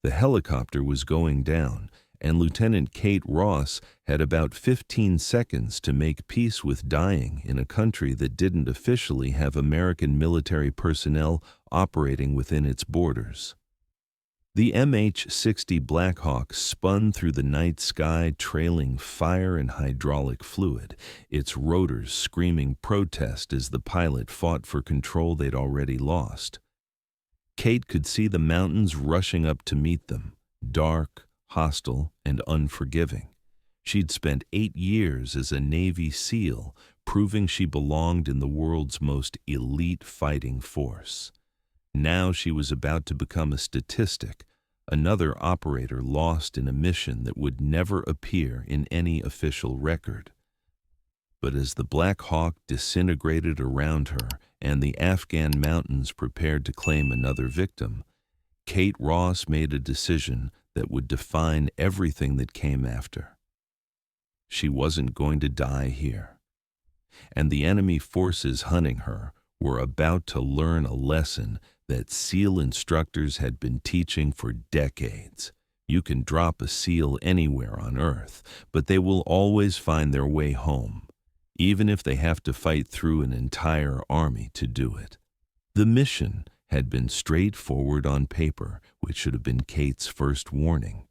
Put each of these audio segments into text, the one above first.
The helicopter was going down, and Lieutenant Kate Ross had about 15 seconds to make peace with dying in a country that didn't officially have American military personnel operating within its borders. The MH-60 Blackhawk spun through the night sky, trailing fire and hydraulic fluid, its rotors screaming protest as the pilot fought for control they'd already lost. Kate could see the mountains rushing up to meet them, dark, hostile, and unforgiving. She'd spent 8 years as a Navy SEAL, proving she belonged in the world's most elite fighting force. Now she was about to become a statistic, another operator lost in a mission that would never appear in any official record. But as the Black Hawk disintegrated around her and the Afghan mountains prepared to claim another victim, Kate Ross made a decision that would define everything that came after. She wasn't going to die here. And the enemy forces hunting her were about to learn a lesson that SEAL instructors had been teaching for decades. You can drop a SEAL anywhere on Earth, but they will always find their way home, even if they have to fight through an entire army to do it. The mission had been straightforward on paper, which should have been Kate's first warning.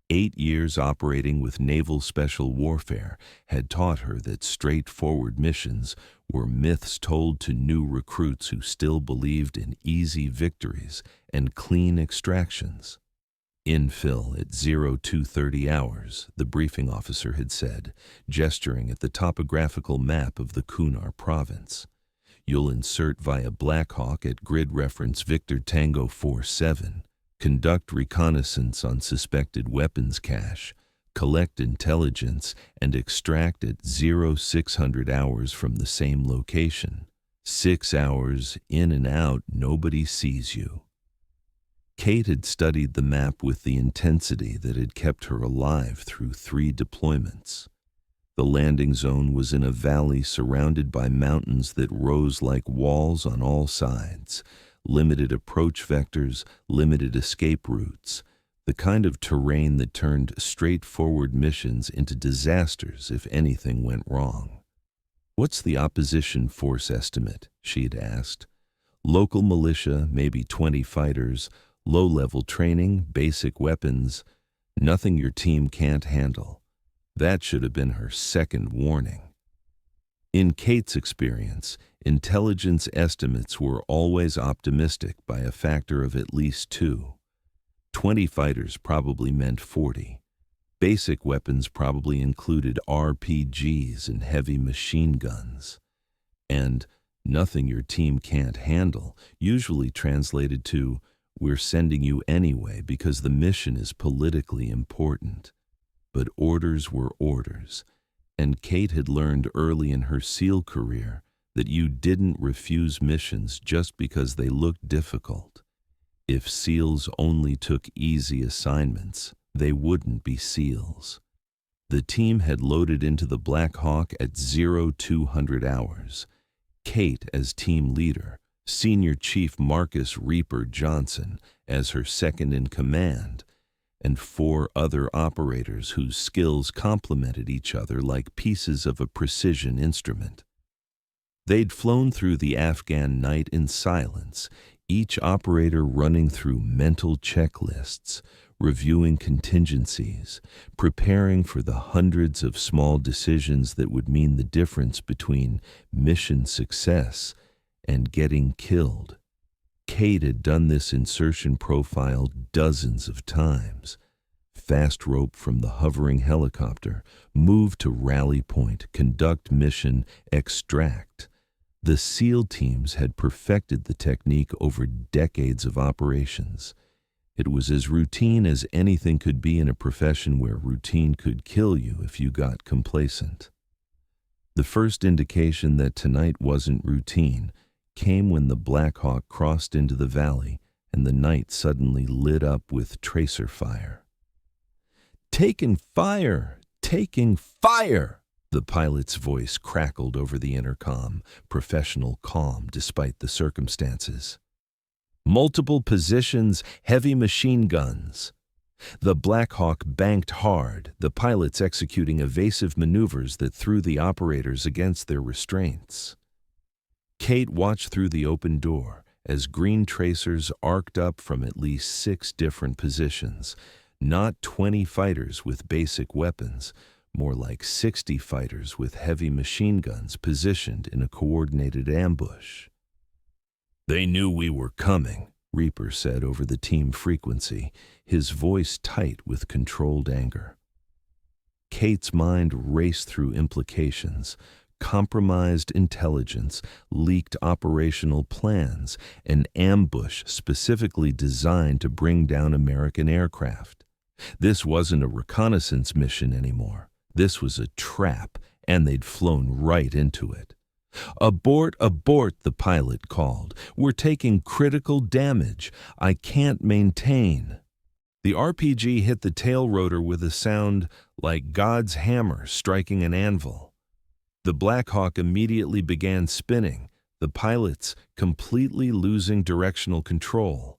8 years operating with naval special warfare had taught her that straightforward missions were myths told to new recruits who still believed in easy victories and clean extractions. Infill at 0230 hours, the briefing officer had said, gesturing at the topographical map of the Kunar province. You'll insert via Blackhawk at grid reference Victor Tango 47. Conduct reconnaissance on suspected weapons cache, collect intelligence, and extract at 0600 hours from the same location. 6 hours in and out, nobody sees you. Kate had studied the map with the intensity that had kept her alive through 3 deployments. The landing zone was in a valley surrounded by mountains that rose like walls on all sides. Limited approach vectors, limited escape routes, the kind of terrain that turned straightforward missions into disasters if anything went wrong. What's the opposition force estimate? She had asked. Local militia, maybe 20 fighters, low-level training, basic weapons, nothing your team can't handle. That should have been her second warning. In Kate's experience, intelligence estimates were always optimistic by a factor of at least 2. 20 fighters probably meant 40. Basic weapons probably included RPGs and heavy machine guns. And nothing your team can't handle usually translated to, we're sending you anyway because the mission is politically important. But orders were orders. And Kate had learned early in her SEAL career that you didn't refuse missions just because they looked difficult. If SEALs only took easy assignments, they wouldn't be SEALs. The team had loaded into the Black Hawk at 0200 hours. Kate as team leader, Senior Chief Marcus Reaper Johnson as her second in command, and 4 other operators whose skills complemented each other like pieces of a precision instrument. They'd flown through the Afghan night in silence, each operator running through mental checklists, reviewing contingencies, preparing for the hundreds of small decisions that would mean the difference between mission success and getting killed. Kate had done this insertion profile dozens of times. Fast rope from the hovering helicopter, move to rally point, conduct mission, extract. The SEAL teams had perfected the technique over decades of operations. It was as routine as anything could be in a profession where routine could kill you if you got complacent. The first indication that tonight wasn't routine came when the Black Hawk crossed into the valley and the night suddenly lit up with tracer fire. "Taking fire! Taking fire!" The pilot's voice crackled over the intercom, professional calm despite the circumstances. "Multiple positions, heavy machine guns." The Black Hawk banked hard, the pilots executing evasive maneuvers that threw the operators against their restraints. Kate watched through the open door as green tracers arced up from at least 6 different positions, not 20 fighters with basic weapons, more like 60 fighters with heavy machine guns positioned in a coordinated ambush. "They knew we were coming," Reaper said over the team frequency, his voice tight with controlled anger. Kate's mind raced through implications: compromised intelligence, leaked operational plans, an ambush specifically designed to bring down American aircraft. This wasn't a reconnaissance mission anymore. This was a trap, and they'd flown right into it. "Abort, abort," the pilot called. "We're taking critical damage. I can't maintain." The RPG hit the tail rotor with a sound like God's hammer striking an anvil. The Black Hawk immediately began spinning, the pilots completely losing directional control.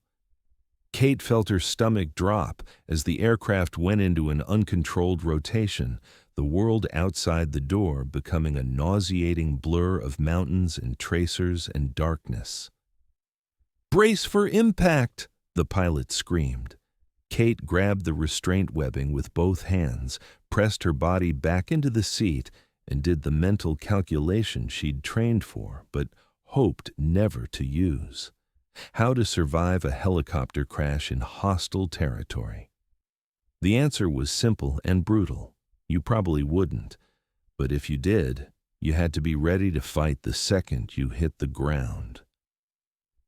Kate felt her stomach drop as the aircraft went into an uncontrolled rotation, the world outside the door becoming a nauseating blur of mountains and tracers and darkness. "Brace for impact!" the pilot screamed. Kate grabbed the restraint webbing with both hands, pressed her body back into the seat, and did the mental calculation she'd trained for but hoped never to use: how to survive a helicopter crash in hostile territory. The answer was simple and brutal. You probably wouldn't, but if you did, you had to be ready to fight the second you hit the ground.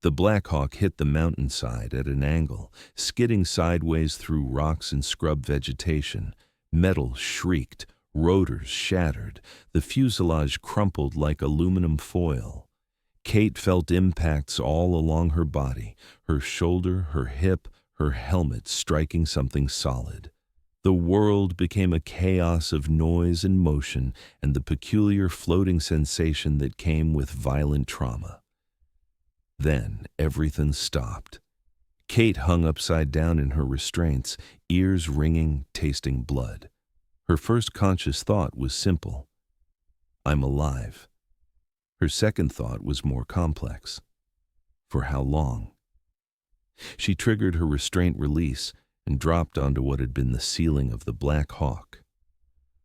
The Black Hawk hit the mountainside at an angle, skidding sideways through rocks and scrub vegetation. Metal shrieked, rotors shattered, the fuselage crumpled like aluminum foil. Kate felt impacts all along her body, her shoulder, her hip, her helmet striking something solid. The world became a chaos of noise and motion and the peculiar floating sensation that came with violent trauma. Then everything stopped. Kate hung upside down in her restraints, ears ringing, tasting blood. Her first conscious thought was simple: I'm alive. Her second thought was more complex: for how long? She triggered her restraint release and dropped onto what had been the ceiling of the Black Hawk.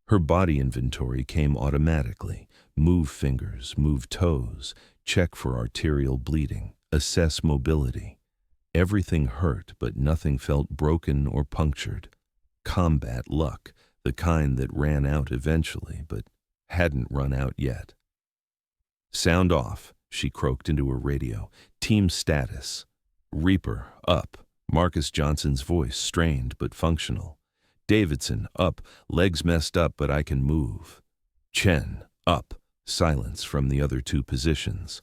Her body inventory came automatically: move fingers, move toes, check for arterial bleeding, assess mobility. Everything hurt, but nothing felt broken or punctured. Combat luck, the kind that ran out eventually, but hadn't run out yet. "Sound off," she croaked into her radio. "Team status." "Reaper, up." Marcus Johnson's voice strained but functional. "Davidson, up. Legs messed up, but I can move." "Chen, up." Silence from the other 2 positions.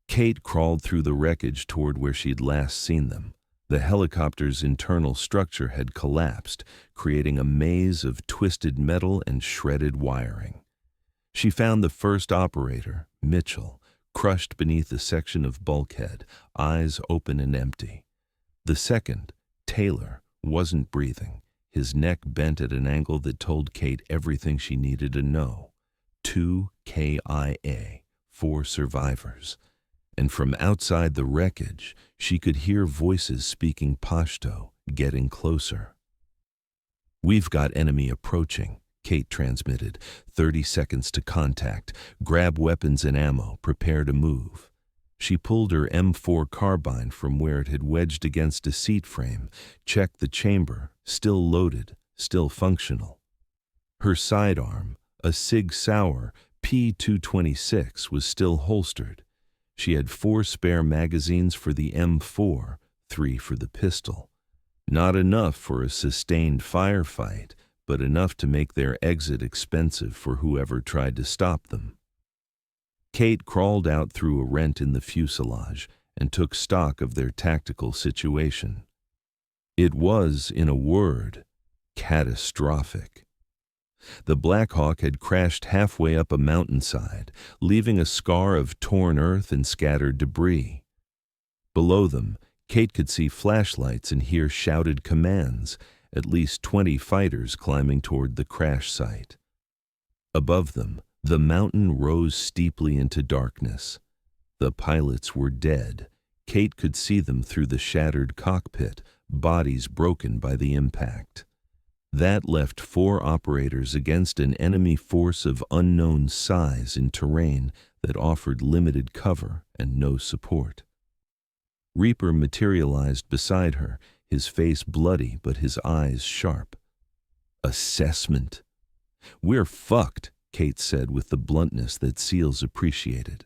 Kate crawled through the wreckage toward where she'd last seen them. The helicopter's internal structure had collapsed, creating a maze of twisted metal and shredded wiring. She found the first operator, Mitchell, crushed beneath a section of bulkhead, eyes open and empty. The second, Taylor, wasn't breathing, his neck bent at an angle that told Kate everything she needed to know. 2 KIA, 4 survivors. And from outside the wreckage, she could hear voices speaking Pashto, getting closer. "We've got enemy approaching," Kate transmitted. 30 seconds to contact. Grab weapons and ammo. Prepare to move. She pulled her M4 carbine from where it had wedged against a seat frame, checked the chamber, still loaded, still functional. Her sidearm, a Sig Sauer P226, was still holstered. She had 4 spare magazines for the M4, 3 for the pistol. Not enough for a sustained firefight, but enough to make their exit expensive for whoever tried to stop them. Kate crawled out through a rent in the fuselage and took stock of their tactical situation. It was, in a word, catastrophic. The Black Hawk had crashed halfway up a mountainside, leaving a scar of torn earth and scattered debris. Below them, Kate could see flashlights and hear shouted commands, at least 20 fighters climbing toward the crash site. Above them, the mountain rose steeply into darkness. The pilots were dead. Kate could see them through the shattered cockpit, bodies broken by the impact. That left 4 operators against an enemy force of unknown size in terrain that offered limited cover and no support. Reaper materialized beside her, his face bloody but his eyes sharp. "Assessment." "We're fucked," Kate said with the bluntness that SEALs appreciated.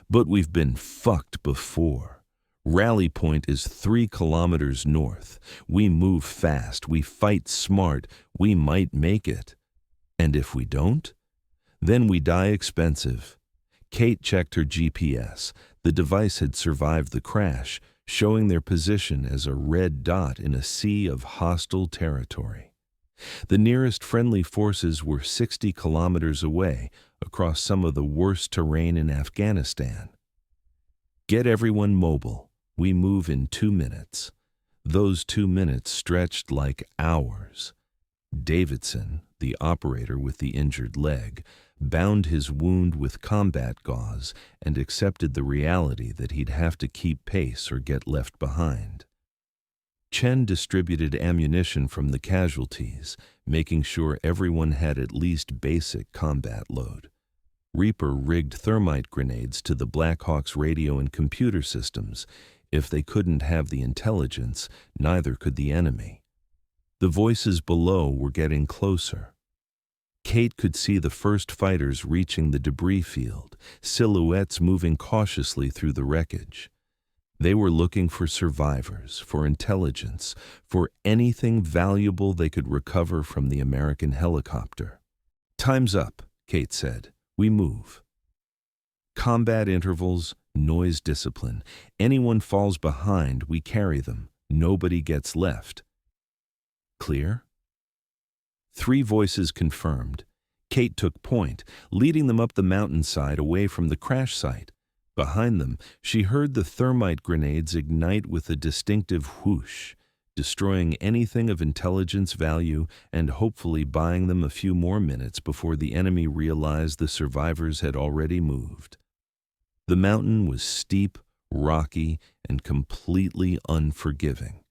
"But we've been fucked before. Rally point is 3 kilometers north. We move fast, we fight smart, we might make it. And if we don't? Then we die expensive." Kate checked her GPS. The device had survived the crash, showing their position as a red dot in a sea of hostile territory. The nearest friendly forces were 60 kilometers away, across some of the worst terrain in Afghanistan. "Get everyone mobile. We move in 2 minutes." Those 2 minutes stretched like hours. Davidson, the operator with the injured leg, bound his wound with combat gauze and accepted the reality that he'd have to keep pace or get left behind. Chen distributed ammunition from the casualties, making sure everyone had at least basic combat load. Reaper rigged thermite grenades to the Blackhawks' radio and computer systems. If they couldn't have the intelligence, neither could the enemy. The voices below were getting closer. Kate could see the first fighters reaching the debris field, silhouettes moving cautiously through the wreckage. They were looking for survivors, for intelligence, for anything valuable they could recover from the American helicopter. "Time's up," Kate said. "We move." Combat intervals, noise discipline. Anyone falls behind, we carry them. Nobody gets left. Clear? 3 voices confirmed. Kate took point, leading them up the mountainside away from the crash site. Behind them, she heard the thermite grenades ignite with a distinctive whoosh, destroying anything of intelligence value and hopefully buying them a few more minutes before the enemy realized the survivors had already moved. The mountain was steep, rocky, and completely unforgiving.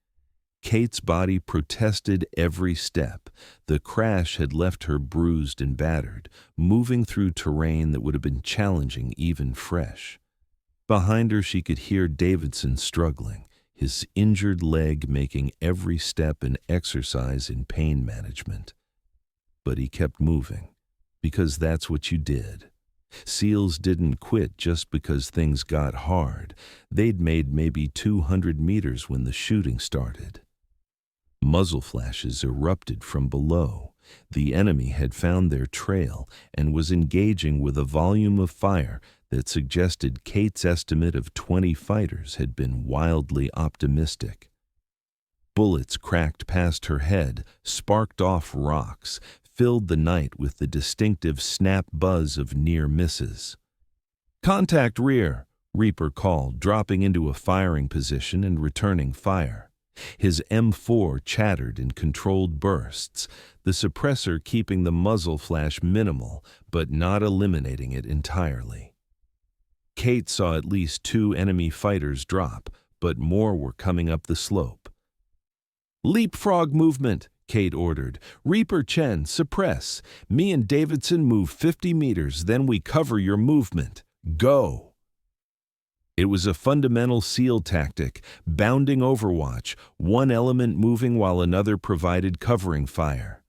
Kate's body protested every step. The crash had left her bruised and battered, moving through terrain that would have been challenging even fresh. Behind her she could hear Davidson struggling, his injured leg making every step an exercise in pain management. But he kept moving, because that's what you did. SEALs didn't quit just because things got hard. They'd made maybe 200 meters when the shooting started. Muzzle flashes erupted from below. The enemy had found their trail and was engaging with a volume of fire that suggested Kate's estimate of 20 fighters had been wildly optimistic. Bullets cracked past her head, sparked off rocks, filled the night with the distinctive snap buzz of near misses. "Contact rear," Reaper called, dropping into a firing position and returning fire. His M4 chattered in controlled bursts, the suppressor keeping the muzzle flash minimal, but not eliminating it entirely. Kate saw at least 2 enemy fighters drop, but more were coming up the slope. "Leapfrog movement," Kate ordered. "Reaper Chen, suppress. Me and Davidson move 50 meters, then we cover your movement. Go." It was a fundamental SEAL tactic, bounding overwatch, one element moving while another provided covering fire.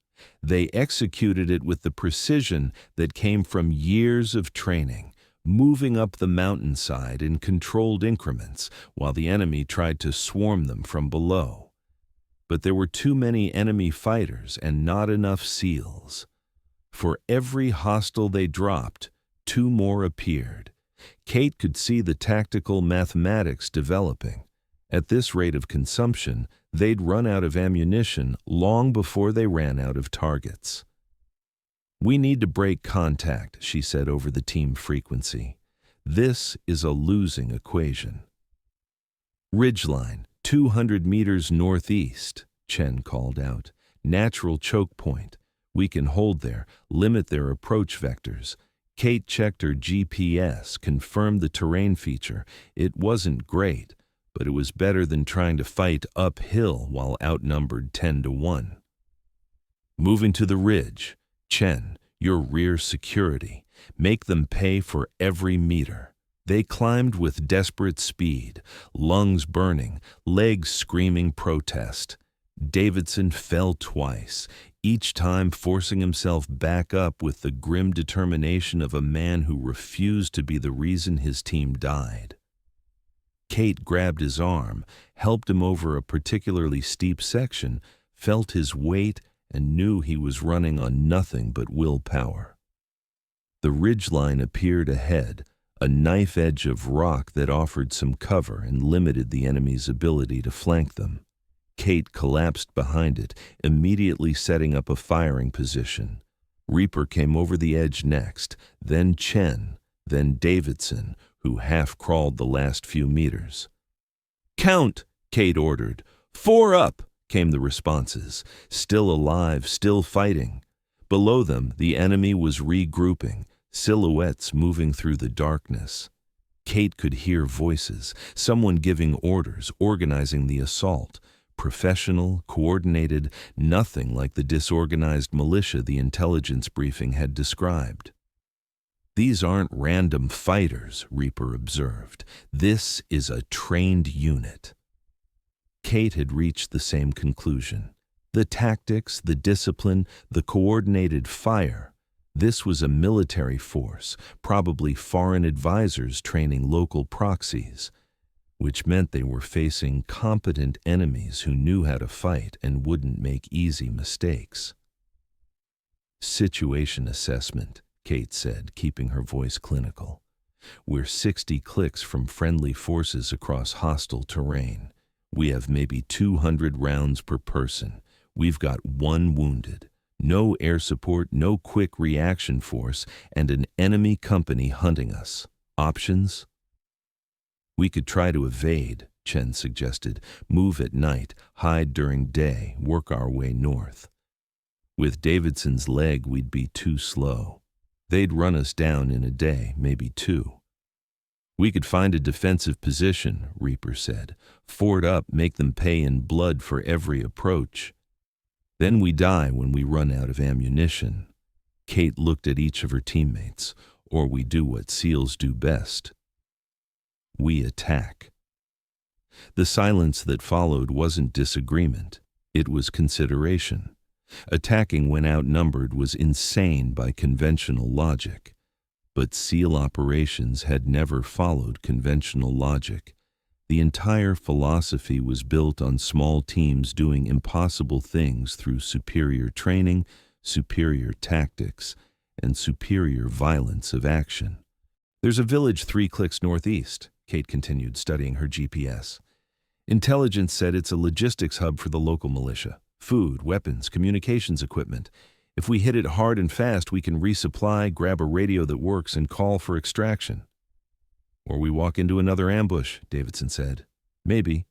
They executed it with the precision that came from years of training, moving up the mountainside in controlled increments while the enemy tried to swarm them from below. But there were too many enemy fighters and not enough SEALs. For every hostile they dropped, 2 more appeared. Kate could see the tactical mathematics developing. At this rate of consumption, they'd run out of ammunition long before they ran out of targets. "We need to break contact," she said over the team frequency. "This is a losing equation." Ridgeline, 200 meters northeast, Chen called out. Natural choke point. We can hold there, limit their approach vectors. Kate checked her GPS, confirmed the terrain feature. It wasn't great, but it was better than trying to fight uphill while outnumbered 10-1. Moving to the ridge. Chen, your rear security. Make them pay for every meter. They climbed with desperate speed, lungs burning, legs screaming protest. Davidson fell twice, each time forcing himself back up with the grim determination of a man who refused to be the reason his team died. Kate grabbed his arm, helped him over a particularly steep section, felt his weight, and knew he was running on nothing but willpower. The ridgeline appeared ahead, a knife edge of rock that offered some cover and limited the enemy's ability to flank them. Kate collapsed behind it, immediately setting up a firing position. Reaper came over the edge next, then Chen, then Davidson, who half-crawled the last few meters. "Count!" Kate ordered. "4 up!" came the responses. Still alive, still fighting. Below them, the enemy was regrouping, silhouettes moving through the darkness. Kate could hear voices, someone giving orders, organizing the assault. Professional, coordinated, nothing like the disorganized militia the intelligence briefing had described. "These aren't random fighters," Reaper observed. "This is a trained unit." Kate had reached the same conclusion. The tactics, the discipline, the coordinated fire. This was a military force, probably foreign advisors training local proxies, which meant they were facing competent enemies who knew how to fight and wouldn't make easy mistakes. "Situation assessment," Kate said, keeping her voice clinical. "We're 60 clicks from friendly forces across hostile terrain. We have maybe 200 rounds per person. We've got 1 wounded. No air support, no quick reaction force, and an enemy company hunting us. Options?" "We could try to evade," Chen suggested. "Move at night, hide during day, work our way north. With Davidson's leg, we'd be too slow. They'd run us down in a day, maybe 2. "We could find a defensive position," Reaper said. "Fort up, make them pay in blood for every approach. Then we die when we run out of ammunition." Kate looked at each of her teammates. "Or we do what SEALs do best. We attack." The silence that followed wasn't disagreement. It was consideration. Attacking when outnumbered was insane by conventional logic. But SEAL operations had never followed conventional logic. The entire philosophy was built on small teams doing impossible things through superior training, superior tactics, and superior violence of action. "There's a village 3 clicks northeast," Kate continued, studying her GPS. "Intelligence said it's a logistics hub for the local militia. Food, weapons, communications equipment. If we hit it hard and fast, we can resupply, grab a radio that works, and call for extraction." "Or we walk into another ambush," Davidson said. "Maybe.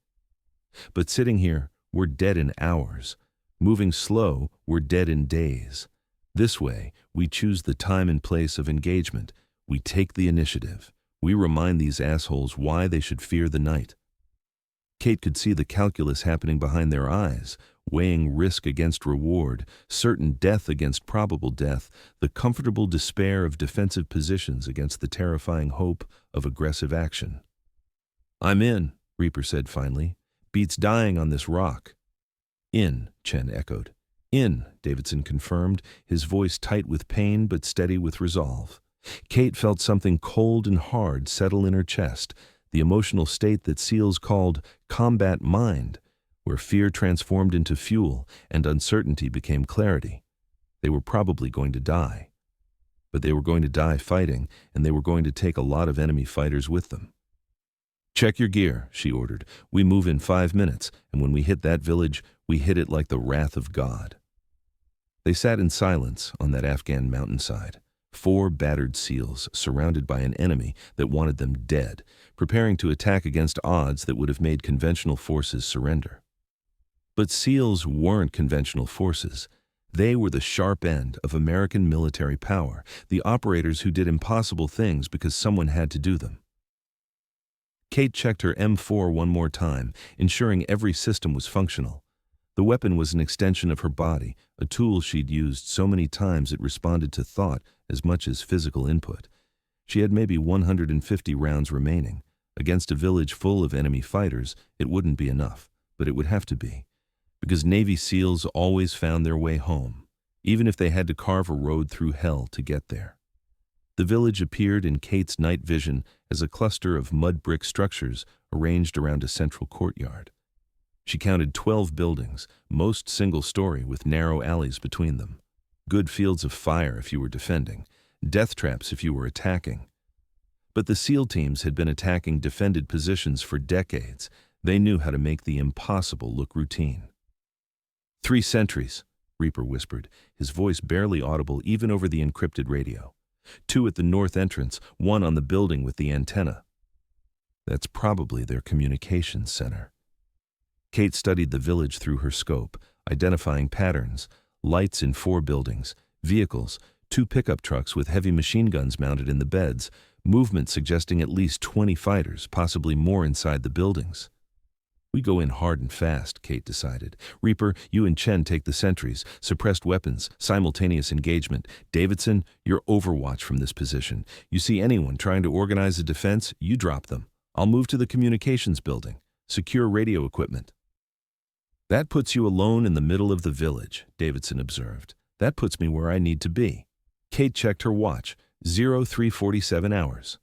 But sitting here, we're dead in hours. Moving slow, we're dead in days. This way, we choose the time and place of engagement. We take the initiative. We remind these assholes why they should fear the night." Kate could see the calculus happening behind their eyes, weighing risk against reward, certain death against probable death, the comfortable despair of defensive positions against the terrifying hope of aggressive action. "I'm in," Reaper said finally. "Beats dying on this rock." "In," Chen echoed. "In," Davidson confirmed, his voice tight with pain but steady with resolve. Kate felt something cold and hard settle in her chest, the emotional state that SEALs called combat mind, where fear transformed into fuel and uncertainty became clarity. They were probably going to die. But they were going to die fighting, and they were going to take a lot of enemy fighters with them. "Check your gear," she ordered. "We move in 5 minutes, and when we hit that village, we hit it like the wrath of God." They sat in silence on that Afghan mountainside. 4 battered SEALs surrounded by an enemy that wanted them dead, preparing to attack against odds that would have made conventional forces surrender. But SEALs weren't conventional forces. They were the sharp end of American military power, the operators who did impossible things because someone had to do them. Kate checked her M4 one more time, ensuring every system was functional. The weapon was an extension of her body, a tool she'd used so many times it responded to thought as much as physical input. She had maybe 150 rounds remaining. Against a village full of enemy fighters, it wouldn't be enough, but it would have to be. Because Navy SEALs always found their way home, even if they had to carve a road through hell to get there. The village appeared in Kate's night vision as a cluster of mud brick structures arranged around a central courtyard. She counted 12 buildings, most single-story with narrow alleys between them. Good fields of fire if you were defending, death traps if you were attacking. But the SEAL teams had been attacking defended positions for decades. They knew how to make the impossible look routine. 3 sentries, Reaper whispered, his voice barely audible even over the encrypted radio. 2 at the north entrance, 1 on the building with the antenna. That's probably their communications center. Kate studied the village through her scope, identifying patterns, lights in 4 buildings, vehicles, 2 pickup trucks with heavy machine guns mounted in the beds, movement suggesting at least 20 fighters, possibly more inside the buildings. We go in hard and fast, Kate decided. Reaper, you and Chen take the sentries, suppressed weapons, simultaneous engagement. Davidson, you're overwatch from this position. You see anyone trying to organize a defense, you drop them. I'll move to the communications building. Secure radio equipment. That puts you alone in the middle of the village, Davidson observed. That puts me where I need to be. Kate checked her watch. 0347 hours.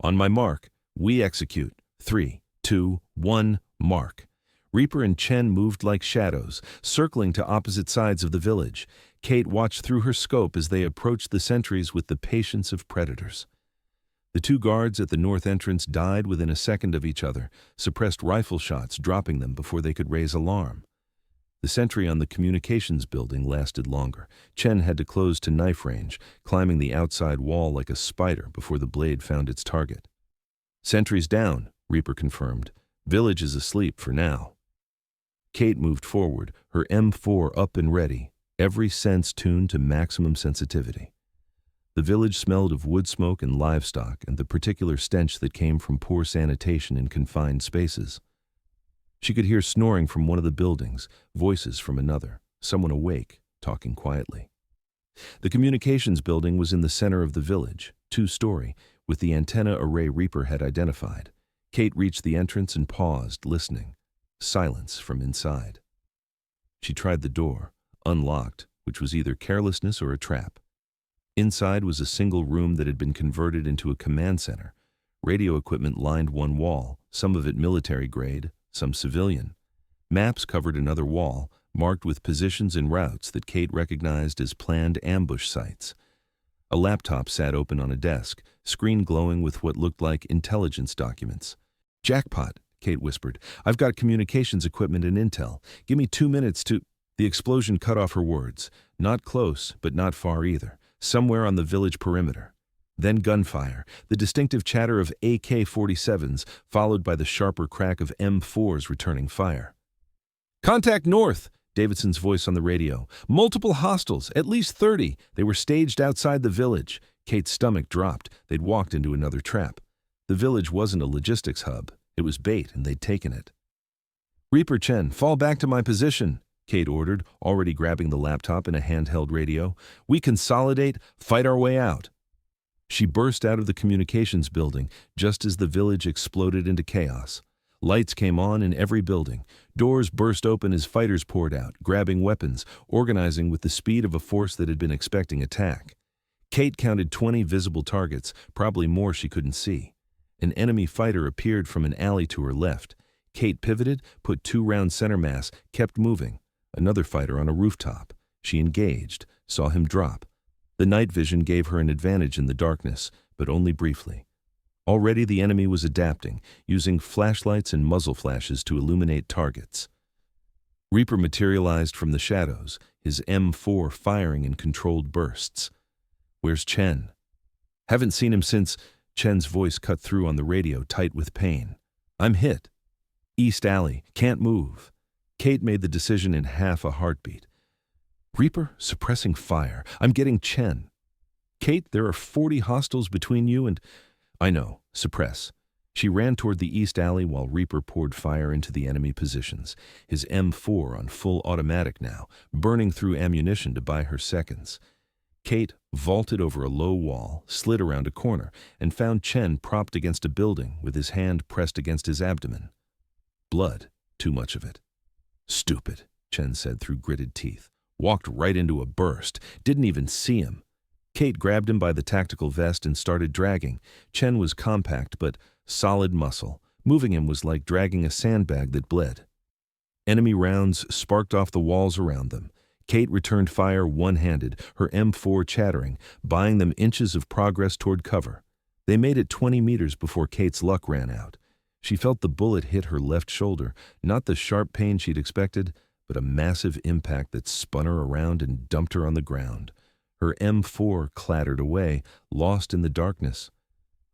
On my mark, we execute. 3, 2, 1, mark. Reaper and Chen moved like shadows, circling to opposite sides of the village. Kate watched through her scope as they approached the sentries with the patience of predators. The 2 guards at the north entrance died within a second of each other, suppressed rifle shots dropping them before they could raise alarm. The sentry on the communications building lasted longer. Chen had to close to knife range, climbing the outside wall like a spider before the blade found its target. Sentries down, Reaper confirmed. Village is asleep for now. Kate moved forward, her M4 up and ready, every sense tuned to maximum sensitivity. The village smelled of wood smoke and livestock and the particular stench that came from poor sanitation in confined spaces. She could hear snoring from one of the buildings, voices from another, someone awake, talking quietly. The communications building was in the center of the village, 2-story, with the antenna array Reaper had identified. Kate reached the entrance and paused, listening. Silence from inside. She tried the door, unlocked, which was either carelessness or a trap. Inside was a single room that had been converted into a command center. Radio equipment lined one wall, some of it military grade, some civilian. Maps covered another wall, marked with positions and routes that Kate recognized as planned ambush sites. A laptop sat open on a desk, screen glowing with what looked like intelligence documents. Jackpot, Kate whispered. I've got communications equipment and intel. Give me 2 minutes to... The explosion cut off her words. Not close, but not far either. Somewhere on the village perimeter. Then gunfire, the distinctive chatter of AK-47s, followed by the sharper crack of M4s returning fire. Contact north, Davidson's voice on the radio. Multiple hostiles, at least 30. They were staged outside the village. Kate's stomach dropped. They'd walked into another trap. The village wasn't a logistics hub. It was bait, and they'd taken it. Reaper Chen, fall back to my position, Kate ordered, already grabbing the laptop and a handheld radio. We consolidate, fight our way out. She burst out of the communications building just as the village exploded into chaos. Lights came on in every building. Doors burst open as fighters poured out, grabbing weapons, organizing with the speed of a force that had been expecting attack. Kate counted 20 visible targets, probably more she couldn't see. An enemy fighter appeared from an alley to her left. Kate pivoted, put 2-round center mass, kept moving. Another fighter on a rooftop. She engaged, saw him drop. The night vision gave her an advantage in the darkness, but only briefly. Already the enemy was adapting, using flashlights and muzzle flashes to illuminate targets. Reaper materialized from the shadows, his M4 firing in controlled bursts. Where's Chen? Haven't seen him since. Chen's voice cut through on the radio, tight with pain. I'm hit. East Alley. Can't move. Kate made the decision in half a heartbeat. Reaper, suppressing fire. I'm getting Chen. Kate, there are 40 hostiles between you and... I know. Suppress. She ran toward the East Alley while Reaper poured fire into the enemy positions, his M4 on full automatic now, burning through ammunition to buy her seconds. Kate vaulted over a low wall, slid around a corner, and found Chen propped against a building with his hand pressed against his abdomen. Blood, too much of it. Stupid, Chen said through gritted teeth. Walked right into a burst, didn't even see him. Kate grabbed him by the tactical vest and started dragging. Chen was compact but solid muscle. Moving him was like dragging a sandbag that bled. Enemy rounds sparked off the walls around them. Kate returned fire one-handed, her M4 chattering, buying them inches of progress toward cover. They made it 20 meters before Kate's luck ran out. She felt the bullet hit her left shoulder, not the sharp pain she'd expected, but a massive impact that spun her around and dumped her on the ground. Her M4 clattered away, lost in the darkness.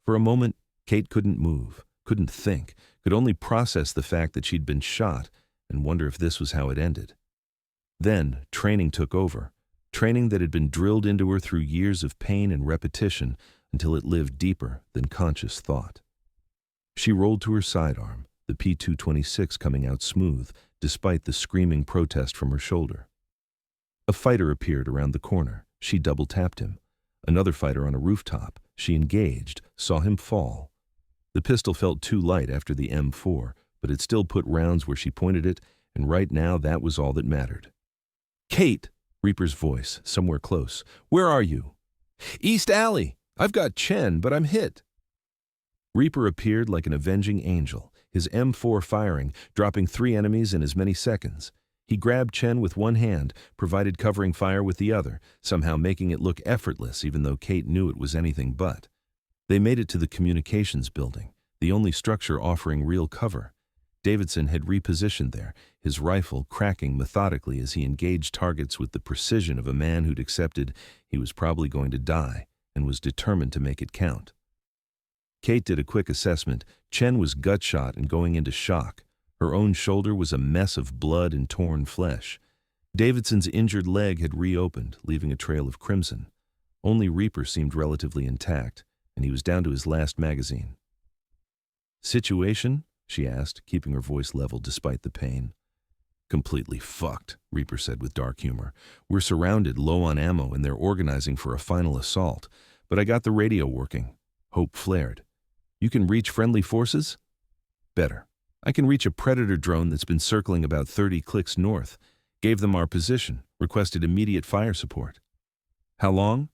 For a moment, Kate couldn't move, couldn't think, could only process the fact that she'd been shot and wonder if this was how it ended. Then, training took over, training that had been drilled into her through years of pain and repetition until it lived deeper than conscious thought. She rolled to her sidearm, the P226 coming out smooth, despite the screaming protest from her shoulder. A fighter appeared around the corner. She double-tapped him. Another fighter on a rooftop. She engaged, saw him fall. The pistol felt too light after the M4, but it still put rounds where she pointed it, and right now that was all that mattered. Kate, Reaper's voice, somewhere close. Where are you? East Alley. I've got Chen, but I'm hit. Reaper appeared like an avenging angel, his M4 firing, dropping 3 enemies in as many seconds. He grabbed Chen with one hand, provided covering fire with the other, somehow making it look effortless even though Kate knew it was anything but. They made it to the communications building, the only structure offering real cover. Davidson had repositioned there, his rifle cracking methodically as he engaged targets with the precision of a man who'd accepted he was probably going to die and was determined to make it count. Kate did a quick assessment. Chen was gut-shot and going into shock. Her own shoulder was a mess of blood and torn flesh. Davidson's injured leg had reopened, leaving a trail of crimson. Only Reaper seemed relatively intact, and he was down to his last magazine. Situation? She asked, keeping her voice level despite the pain. Completely fucked, Reaper said with dark humor. We're surrounded, low on ammo, and they're organizing for a final assault. But I got the radio working. Hope flared. You can reach friendly forces? Better. I can reach a Predator drone that's been circling about 30 clicks north. Gave them our position, requested immediate fire support. How long?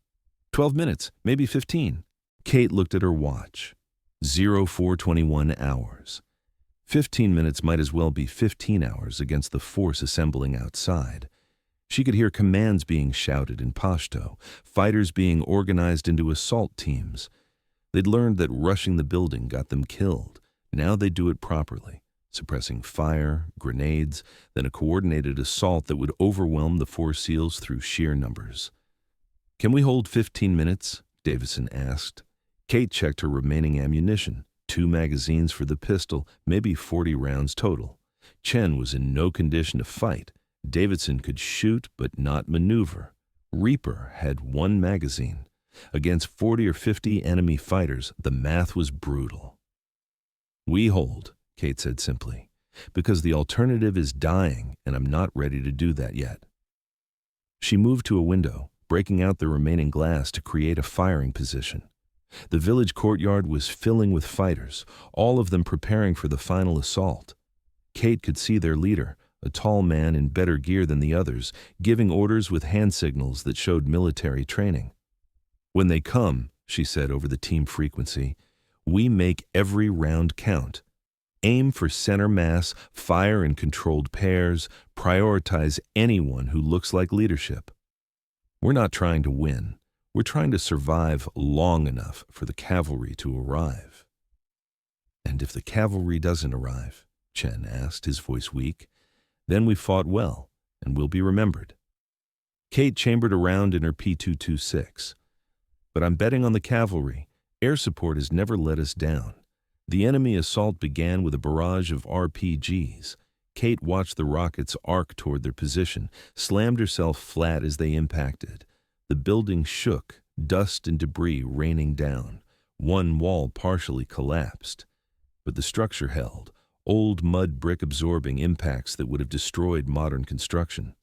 12 minutes, maybe 15. Kate looked at her watch. 0421 hours. 15 minutes might as well be 15 hours against the force assembling outside. She could hear commands being shouted in Pashto, fighters being organized into assault teams. They'd learned that rushing the building got them killed. Now they'd do it properly, suppressing fire, grenades, then a coordinated assault that would overwhelm the 4 SEALs through sheer numbers. Can we hold 15 minutes? Davison asked. Kate checked her remaining ammunition. 2 magazines for the pistol, maybe 40 rounds total. Chen was in no condition to fight. Davidson could shoot but not maneuver. Reaper had 1 magazine. Against 40 or 50 enemy fighters, the math was brutal. We hold, Kate said simply, because the alternative is dying, and I'm not ready to do that yet. She moved to a window, breaking out the remaining glass to create a firing position. The village courtyard was filling with fighters, all of them preparing for the final assault. Kate could see their leader, a tall man in better gear than the others, giving orders with hand signals that showed military training. When they come, she said over the team frequency, we make every round count. Aim for center mass, fire in controlled pairs, prioritize anyone who looks like leadership. We're not trying to win. We're trying to survive long enough for the cavalry to arrive. And if the cavalry doesn't arrive, Chen asked, his voice weak, then we fought well, and we'll be remembered. Kate chambered around in her P226. but I'm betting on the cavalry. Air support has never let us down. The enemy assault began with a barrage of RPGs. Kate watched the rockets arc toward their position, slammed herself flat as they impacted. The building shook, dust and debris raining down. One wall partially collapsed. But the structure held, old mud brick absorbing impacts that would have destroyed modern construction.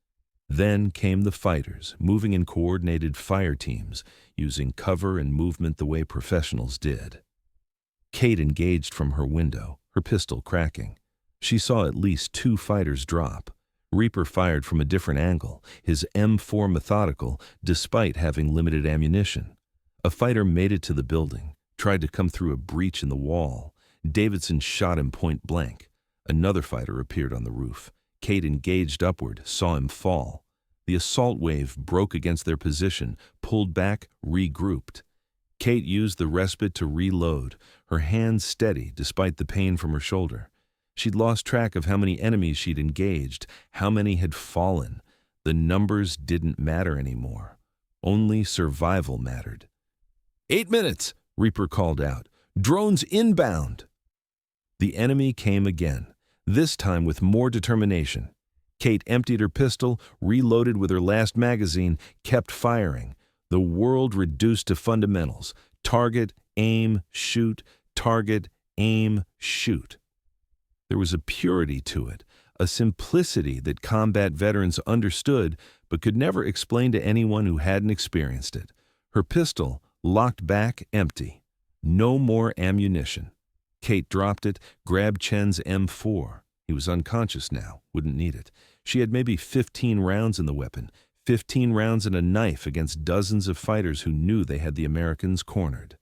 Then came the fighters, moving in coordinated fire teams, using cover and movement the way professionals did. Kate engaged from her window, her pistol cracking. She saw at least 2 fighters drop. Reaper fired from a different angle, his M4 methodical, despite having limited ammunition. A fighter made it to the building, tried to come through a breach in the wall. Davidson shot him point blank. Another fighter appeared on the roof. Kate engaged upward, saw him fall. The assault wave broke against their position, pulled back, regrouped. Kate used the respite to reload, her hands steady despite the pain from her shoulder. She'd lost track of how many enemies she'd engaged, how many had fallen. The numbers didn't matter anymore. Only survival mattered. 8 minutes, Reaper called out. Drones inbound. The enemy came again, this time with more determination. Kate emptied her pistol, reloaded with her last magazine, kept firing. The world reduced to fundamentals. Target, aim, shoot. Target, aim, shoot. There was a purity to it, a simplicity that combat veterans understood but could never explain to anyone who hadn't experienced it. Her pistol locked back empty. No more ammunition. Kate dropped it, grabbed Chen's M4. He was unconscious now, wouldn't need it. She had maybe 15 rounds in the weapon, 15 rounds and a knife against dozens of fighters who knew they had the Americans cornered.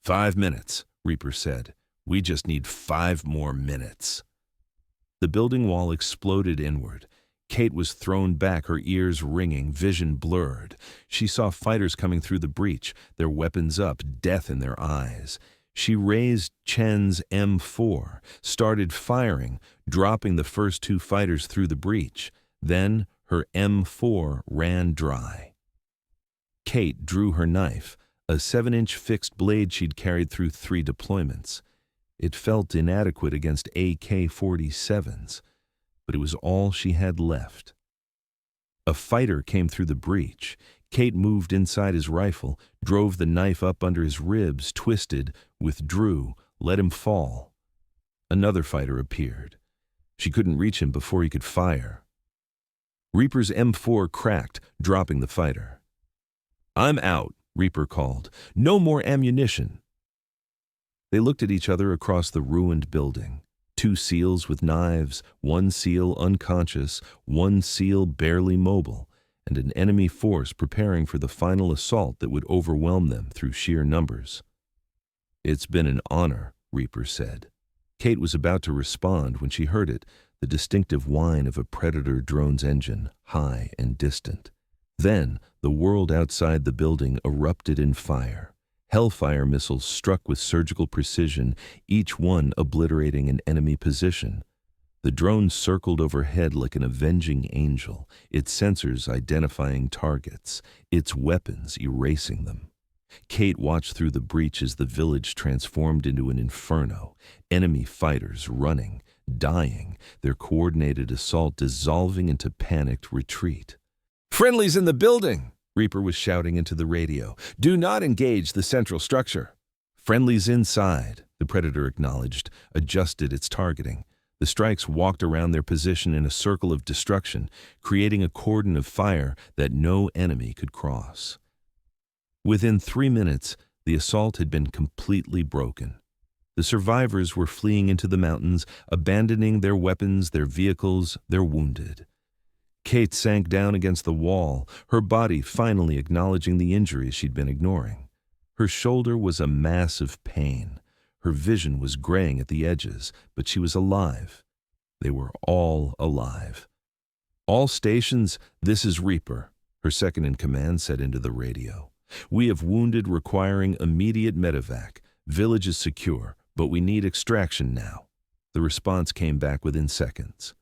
5 minutes, Reaper said. We just need 5 more minutes. The building wall exploded inward. Kate was thrown back, her ears ringing, vision blurred. She saw fighters coming through the breach, their weapons up, death in their eyes. She raised Chen's M4, started firing, dropping the first 2 fighters through the breach. Then her M4 ran dry. Kate drew her knife, a 7-inch fixed blade she'd carried through 3 deployments. It felt inadequate against AK-47s, but it was all she had left. A fighter came through the breach. Kate moved inside his rifle, drove the knife up under his ribs, twisted, withdrew, let him fall. Another fighter appeared. She couldn't reach him before he could fire. Reaper's M4 cracked, dropping the fighter. "I'm out," Reaper called. "No more ammunition." They looked at each other across the ruined building. 2 SEALs with knives, 1 SEAL unconscious, 1 SEAL barely mobile, and an enemy force preparing for the final assault that would overwhelm them through sheer numbers. "It's been an honor," Reaper said. Kate was about to respond when she heard it, the distinctive whine of a Predator drone's engine, high and distant. Then the world outside the building erupted in fire. Hellfire missiles struck with surgical precision, each one obliterating an enemy position. The drone circled overhead like an avenging angel, its sensors identifying targets, its weapons erasing them. Kate watched through the breach as the village transformed into an inferno, enemy fighters running, dying, their coordinated assault dissolving into panicked retreat. "Friendlies in the building!" Reaper was shouting into the radio. "Do not engage the central structure." "Friendlies inside," the Predator acknowledged, adjusted its targeting. The strikes walked around their position in a circle of destruction, creating a cordon of fire that no enemy could cross. Within 3 minutes, the assault had been completely broken. The survivors were fleeing into the mountains, abandoning their weapons, their vehicles, their wounded. Kate sank down against the wall, her body finally acknowledging the injuries she'd been ignoring. Her shoulder was a mass of pain. Her vision was graying at the edges, but she was alive. They were all alive. "All stations, this is Reaper," her second-in-command said into the radio. "We have wounded requiring immediate medevac. Village is secure, but we need extraction now." The response came back within seconds.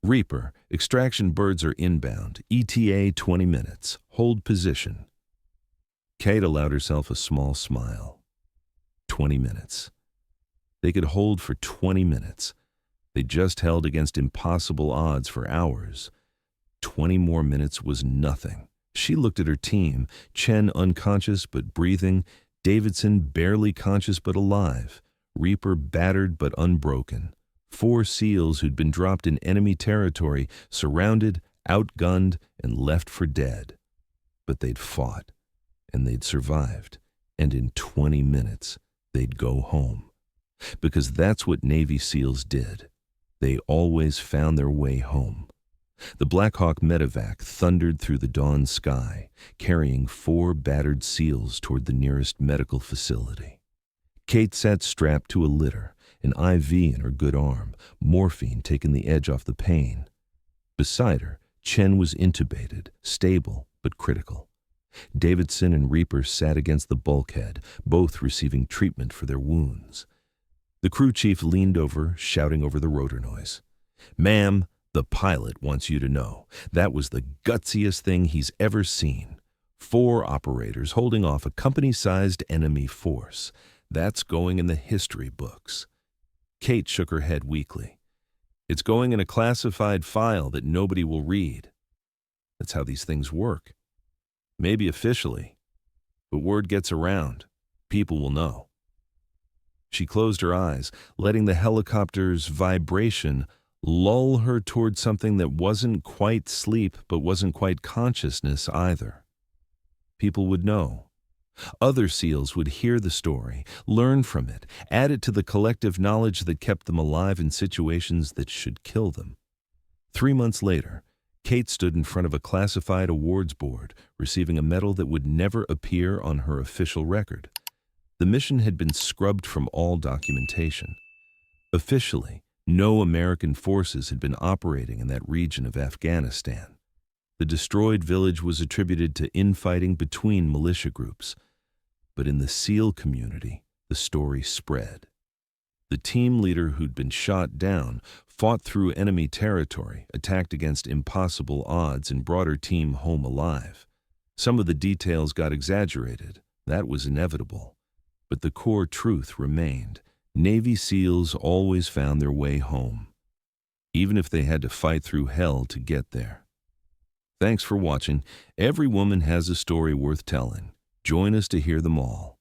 "Reaper, extraction birds are inbound. ETA 20 minutes. Hold position." Kate allowed herself a small smile. 20 minutes. They could hold for 20 minutes. They just held against impossible odds for hours. 20 more minutes was nothing. She looked at her team, Chen unconscious but breathing, Davidson barely conscious but alive, Reaper battered but unbroken. 4 SEALs who'd been dropped in enemy territory, surrounded, outgunned, and left for dead. But they'd fought, and they'd survived, and in 20 minutes, they'd go home. Because that's what Navy SEALs did. They always found their way home. The Black Hawk medevac thundered through the dawn sky, carrying 4 battered SEALs toward the nearest medical facility. Kate sat strapped to a litter, an IV in her good arm, morphine taking the edge off the pain. Beside her, Chen was intubated, stable but critical. Davidson and Reaper sat against the bulkhead, both receiving treatment for their wounds. The crew chief leaned over, shouting over the rotor noise. "Ma'am, the pilot wants you to know that was the gutsiest thing he's ever seen. 4 operators holding off a company-sized enemy force. That's going in the history books." Kate shook her head weakly. "It's going in a classified file that nobody will read. That's how these things work. Maybe officially, but word gets around. People will know." She closed her eyes, letting the helicopter's vibration lull her toward something that wasn't quite sleep but wasn't quite consciousness either. People would know. Other SEALs would hear the story, learn from it, add it to the collective knowledge that kept them alive in situations that should kill them. 3 months later, Kate stood in front of a classified awards board, receiving a medal that would never appear on her official record. The mission had been scrubbed from all documentation. Officially, no American forces had been operating in that region of Afghanistan. The destroyed village was attributed to infighting between militia groups. But in the SEAL community, the story spread. The team leader who'd been shot down fought through enemy territory, attacked against impossible odds, and brought her team home alive. Some of the details got exaggerated. That was inevitable. But the core truth remained. Navy SEALs always found their way home, even if they had to fight through hell to get there. Thanks for watching. Every woman has a story worth telling. Join us to hear them all.